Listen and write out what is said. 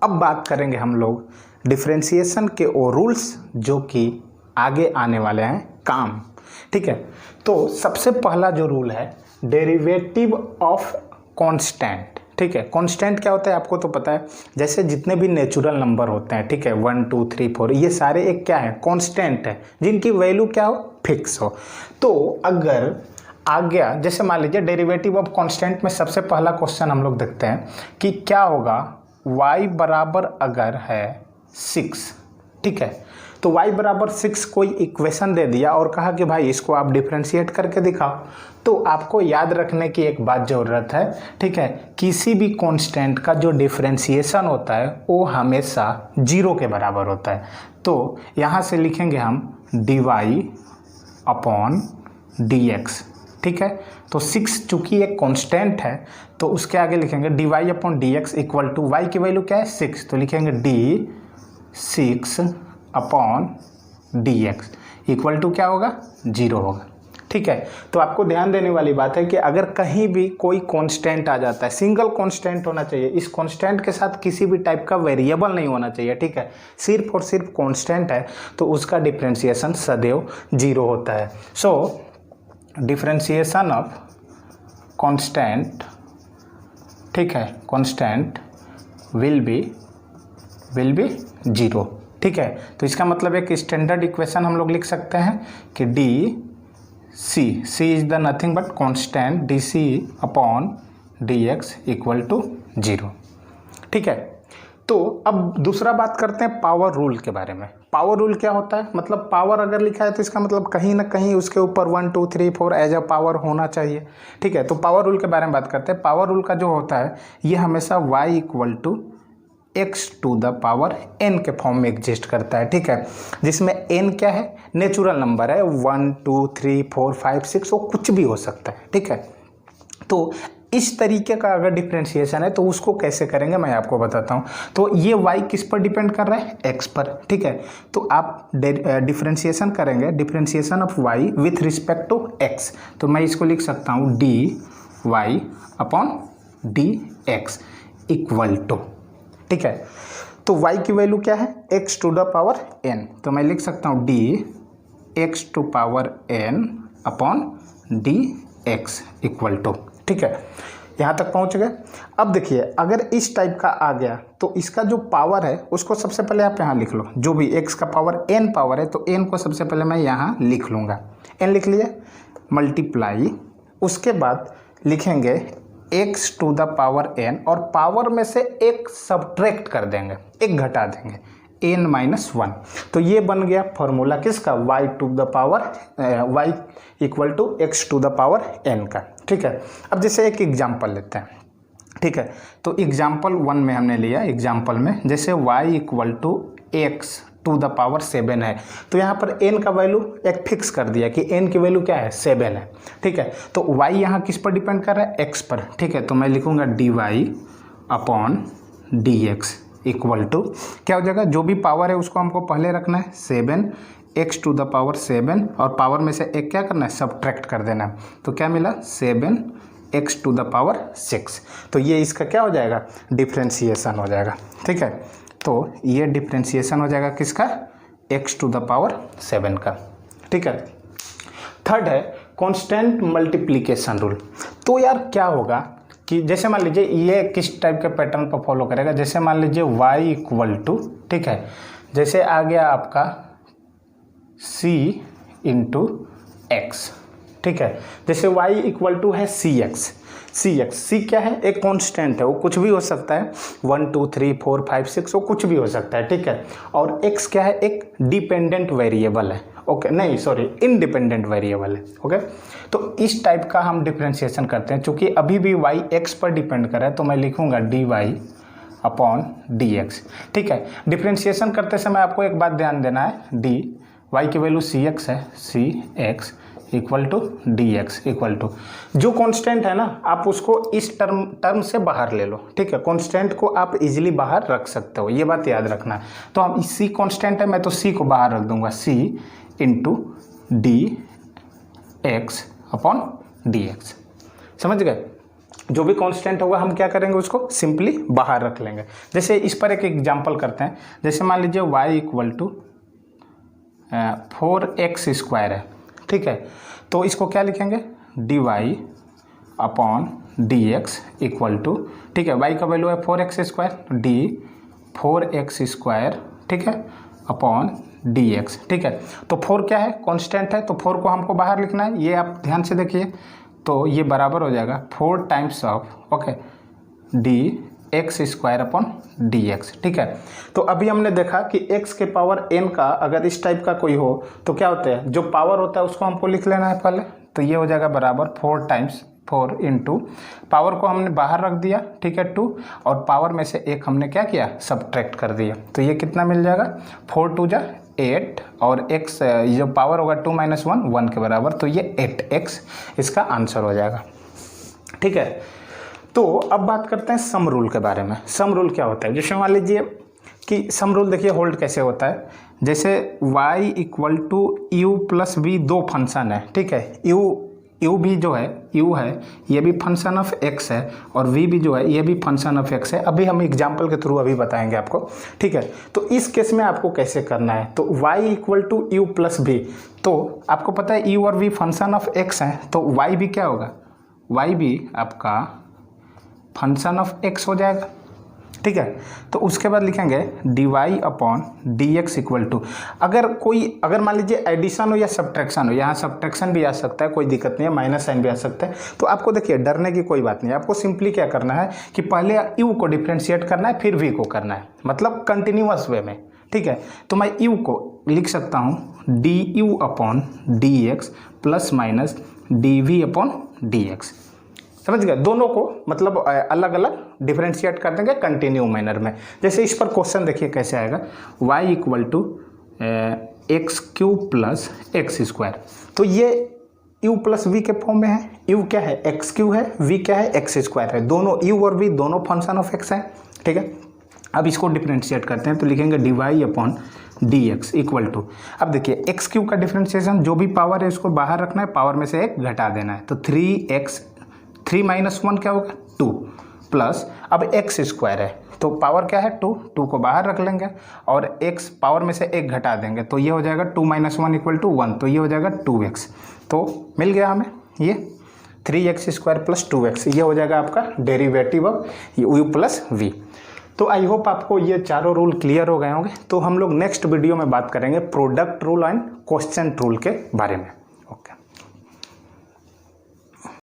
अब बात करेंगे हम लोग डिफरेंशिएशन के वो रूल्स जो कि आगे आने वाले हैं काम। ठीक है, तो सबसे पहला जो रूल है डेरिवेटिव ऑफ कांस्टेंट। ठीक है, कांस्टेंट क्या होता है आपको तो पता है, जैसे जितने भी नेचुरल नंबर होते हैं, ठीक है, 1 2 3 4, ये सारे एक क्या है, कांस्टेंट है, जिनकी वैल्यू क्या हो, फिक्स हो। तो अगर आ गया, जैसे मान लीजिए डेरिवेटिव ऑफ कांस्टेंट में सबसे पहला क्वेश्चन हम लोग देखते हैं कि क्या होगा, y बराबर अगर है 6, ठीक है, तो y बराबर 6 कोई इक्वेशन दे दिया और कहा कि भाई इसको आप डिफरेंशिएट करके दिखाओ। तो आपको याद रखने की एक बात ज़रूरत है, ठीक है, किसी भी कांस्टेंट का जो डिफरेंशिएशन होता है वो हमेशा 0 के बराबर होता है। तो यहाँ से लिखेंगे हम dy अपॉन dx। ठीक है, तो 6 चूंकि एक कांस्टेंट है तो उसके आगे लिखेंगे dy upon dx equal to y की वैल्यू क्या है 6, तो लिखेंगे d6 upon dx equal to क्या होगा, 0 होगा। ठीक है, तो आपको ध्यान देने वाली बात है कि अगर कहीं भी कोई कांस्टेंट आ जाता है, सिंगल कांस्टेंट होना चाहिए, इस कांस्टेंट के साथ किसी भी टाइप का वेरिएबल नहीं होना चाहिए। ठीक है, सिर्फ और सिर्फ कांस्टेंट है तो उसका डिफरेंशिएशन सदैव 0 होता है। सो डिफरेंशिएशन ऑफ कांस्टेंट, ठीक है, कांस्टेंट विल बी 0। ठीक है, तो इसका मतलब एक स्टैंडर्ड इक्वेशन हम लोग लिख सकते हैं कि C is the nothing but constant dc upon dx equal to 0। ठीक है, तो अब दूसरा बात करते हैं पावर रूल के बारे में। पावर रूल क्या होता है, मतलब पावर अगर लिखा है तो इसका मतलब कहीं ना कहीं उसके ऊपर 1 2 3 4 एज अ पावर होना चाहिए। ठीक है, तो पावर रूल के बारे में बात करते हैं। पावर रूल का जो होता है ये हमेशा y equal to x to the power n के फॉर्म में एग्जिस्ट करता है। ठीक है, जिसमें n क्या है, नेचुरल नंबर है, 1 2 3 4 5 6, वो कुछ भी हो सकता है। ठीक है, तो इस तरीके का अगर डिफरेंशिएशन है तो उसको कैसे करेंगे मैं आपको बताता हूँ। तो ये y किस पर डिपेंड कर रहा है, x पर। ठीक है, तो आप डिफरेंशिएशन करेंगे, differentiation of y with respect to x, तो मैं इसको लिख सकता हूँ dy upon dx equal to, ठीक है, तो y की वैल्यू क्या है, x to the power n, तो मैं लिख सकता हूँ dx to power n upon dx equal to. ठीक है, यहाँ तक पहुँच गए। अब देखिए अगर इस टाइप का आ गया तो इसका जो पावर है उसको सबसे पहले आप यहाँ लिख लो, जो भी x का पावर n पावर है तो n को सबसे पहले मैं यहाँ लिख लूँगा, n लिख लिए, मल्टीप्लाई, उसके बाद लिखेंगे x to the power n और पावर में से एक सब्ट्रैक्ट कर देंगे, एक घटा देंगे, n-1। तो ये बन गया फॉर्मूला किसका, y to the power y equal to x to the power n का। ठीक है, अब जैसे एक एग्जांपल लेते हैं। ठीक है, तो एग्जांपल 1 में हमने लिया, एग्जांपल में जैसे y equal to x to the power 7 है, तो यहाँ पर n का वैल्यू एक फिक्स कर दिया कि n की वैल्यू क्या है, 7 है। ठीक है, तो y यहाँ किस पर डिपेंड कर रहा है, x पर। ठीक है, तो मैं लिखूँगा dy upon dx equal to क्या हो जाएगा, जो भी पावर है उसको हमको पहले रखना है 7, x टू द पावर 7 और पावर में से एक क्या करना है, सब्ट्रैक्ट कर देना है, तो क्या मिला 7x टू द पावर 6। तो ये इसका क्या हो जाएगा, डिफरेंशिएशन हो जाएगा। ठीक है, तो ये डिफरेंशिएशन हो जाएगा किसका, x टू द पावर 7 का। ठीक है, थर्ड है कांस्टेंट मल्टीप्लिकेशन रूल। तो यार क्या होगा कि जैसे मान लीजिए ये किस टाइप के पैटर्न पर फॉलो करेगा, जैसे मान लीजिए y इक्वल टू, ठीक है, जैसे आ गया आपका c इंटू एक्स। ठीक है, जैसे y इक्वल टू है c क्या है, एक कांस्टेंट है, वो कुछ भी हो सकता है, 1 2 3 4 5 6, वो कुछ भी हो सकता है। ठीक है, और x क्या है, एक डिपेंडेंट वेरिएबल है। ओके, नहीं सॉरी, इंडिपेंडेंट वेरिएबल है। ओके, तो इस टाइप का हम डिफरेंशिएशन करते हैं, चूंकि अभी भी y x पर डिपेंड कर रहा है तो मैं लिखूंगा dy अपॉन dx। ठीक है, डिफरेंशिएशन करते समय आपको एक बात ध्यान देना है, y की वैल्यू cx है, cx equal to dx equal to, जो कांस्टेंट है ना आप उसको इस टर्म से बाहर ले लो। ठीक है, कांस्टेंट को आप इजीली बाहर रख सकते हो, ये बात याद रखना है। तो हम c कांस्टेंट है, मैं तो c को बाहर रख दूंगा, c into D x upon D x, समझ गए। जो भी कांस्टेंट होगा हम क्या करेंगे, उसको सिंपली बाहर रख लेंगे। जैसे इस पर एक एग्जांपल करते हैं। जैसे मान लीजिए y equal to 4x square है, ठीक है। तो इसको क्या लिखेंगे, dy upon dx equal to, ठीक है, y का वैल्यू है 4x square, d 4x square, ठीक है, अपॉन dx, ठीक है। तो 4 क्या है, कांस्टेंट है, तो 4 को हमको बाहर लिखना है। ये आप ध्यान से देखिए, तो ये बराबर हो जाएगा 4 times of, okay, D x square upon D x, ठीक है। तो अभी हमने देखा कि x के पावर n का अगर इस टाइप का कोई हो तो क्या होता है, जो पावर होता है उसको हमको लिख लेना है पहले। तो ये हो जाएगा बराबर 4 टाइम्स 4 इंटू पावर को हमने बाहर रख दिया, ठीक है, 2, और पावर में से एक हमने क्या किया, सब्ट्रैक्ट कर दिया। तो ये कितना मिल जाएगा, 4 2 जा 8, और x ये जो पावर होगा 2 - 1 1 के बराबर, तो ये 8x इसका आंसर हो जाएगा, ठीक है। तो अब बात करते हैं सम रूल के बारे में। सम रूल क्या होता है, जैसे मान लीजिए कि सम रूल देखिए होल्ड कैसे होता है। जैसे y equal to u plus v, दो फंक्शन है, ठीक है। यू भी जो है, यू है, ये भी फंक्शन ऑफ x है, और v भी जो है ये भी फंक्शन ऑफ x है। अभी हम एग्जाम्पल के थ्रू अभी बताएंगे आपको, ठीक है। तो इस केस में आपको कैसे करना है, तो y equal to u plus v, तो आपको पता है u और v फंक्शन ऑफ x है, तो y भी क्या होगा, y भी आपका फंक्शन ऑफ x हो जाएगा, ठीक है। तो उसके बाद लिखेंगे dy upon dx equal to, अगर मान लीजिए एडिशन हो या सब्ट्रैक्शन हो, यहाँ सब्ट्रैक्शन भी आ सकता है, कोई दिक्कत नहीं है, माइनस साइन भी आ सकता है। तो आपको देखिए डरने की कोई बात नहीं है, आपको सिंपली क्या करना है कि पहले u को डिफ्रेंशिएट करना है, फिर v को करना है, मतलब कंटिन्यूअस वे में, ठीक है। तो मैं u को लिख सकता हूँ du upon dx plus minus dv upon dx, समझ गए। दोनों को मतलब अलग अलग डिफरेंशिएट कर देंगे कंटिन्यू मैनर में। जैसे इस पर क्वेश्चन देखिए कैसे आएगा, y equal to x cube plus x square, तो ये u प्लस v के फॉर्म में है। u क्या है, एक्स क्यू है, v क्या है, एक्स स्क्वायर है, दोनों u और v दोनों फंक्शन ऑफ x है, ठीक है। अब इसको डिफरेंशिएट करते हैं, तो लिखेंगे dy upon dx equal to, अब देखिए एक्स क्यूब का डिफरेंशिएशन, जो भी पावर है उसको बाहर रखना है, पावर में से एक घटा देना है, तो 3x 3 - 1 क्या होगा 2, प्लस अब एक्स स्क्वायर है, तो पावर क्या है 2, 2 को बाहर रख लेंगे, और x पावर में से एक घटा देंगे, तो ये हो जाएगा 2 - 1 इक्वल टू 1, तो ये हो जाएगा 2x। तो मिल गया हमें ये 3x स्क्वायर प्लस 2x, ये हो जाएगा आपका derivative of u plus v। तो आई होप आपको ये चारों रूल क्लियर हो गए होंगे। तो हम लोग नेक्स्ट वीडियो में बात करेंगे product rule and quotient rule के बारे में। ओके।